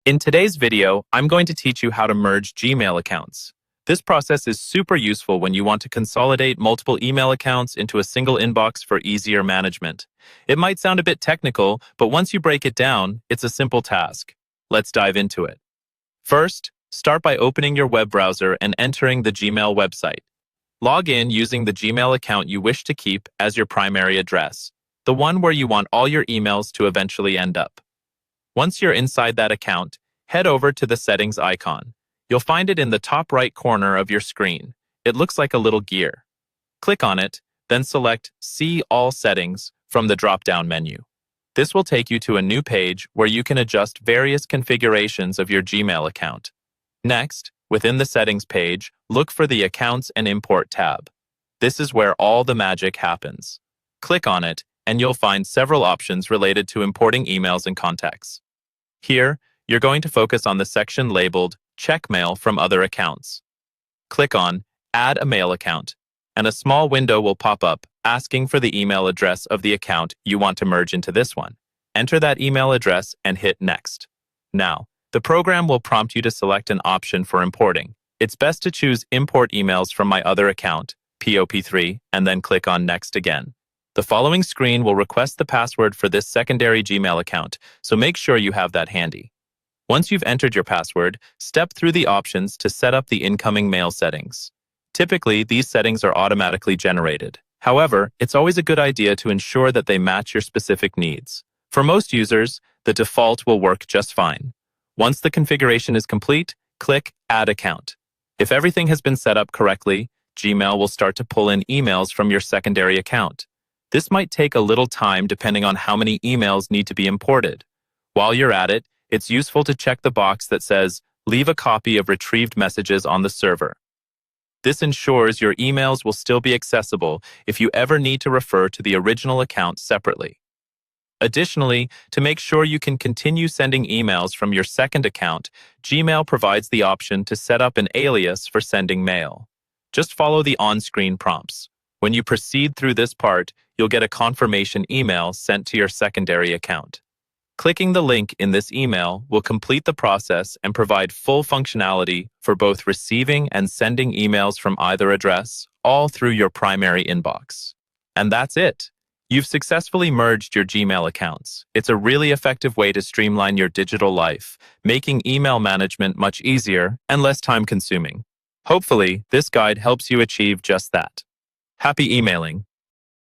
In today's video, I'm going to teach you how to merge Gmail accounts. This process is super useful when you want to consolidate multiple email accounts into a single inbox for easier management. It might sound a bit technical, but once you break it down, it's a simple task. Let's dive into it. First, start by opening your web browser and entering the Gmail website. Log in using the Gmail account you wish to keep as your primary address, the one where you want all your emails to eventually end up. Once you're inside that account, head over to the settings icon. You'll find it in the top right corner of your screen. It looks like a little gear. Click on it, then select See All Settings from the drop-down menu. This will take you to a new page where you can adjust various configurations of your Gmail account. Next, within the settings page, look for the Accounts and Import tab. This is where all the magic happens. Click on it, and you'll find several options related to importing emails and contacts. Here, you're going to focus on the section labeled Check Mail from Other Accounts. Click on Add a Mail Account, and a small window will pop up asking for the email address of the account you want to merge into this one. Enter that email address and hit Next. Now, the program will prompt you to select an option for importing. It's best to choose Import Emails from My Other Account, POP3, and then click on Next again. The following screen will request the password for this secondary Gmail account, so make sure you have that handy. Once you've entered your password, step through the options to set up the incoming mail settings. Typically, these settings are automatically generated. However, it's always a good idea to ensure that they match your specific needs. For most users, the default will work just fine. Once the configuration is complete, click Add Account. If everything has been set up correctly, Gmail will start to pull in emails from your secondary account. This might take a little time depending on how many emails need to be imported. While you're at it, it's useful to check the box that says, Leave a copy of retrieved messages on the server. This ensures your emails will still be accessible if you ever need to refer to the original account separately. Additionally, to make sure you can continue sending emails from your second account, Gmail provides the option to set up an alias for sending mail. Just follow the on-screen prompts. When you proceed through this part, you'll get a confirmation email sent to your secondary account. Clicking the link in this email will complete the process and provide full functionality for both receiving and sending emails from either address, all through your primary inbox. And that's it. You've successfully merged your Gmail accounts. It's a really effective way to streamline your digital life, making email management much easier and less time-consuming. Hopefully, this guide helps you achieve just that. Happy emailing!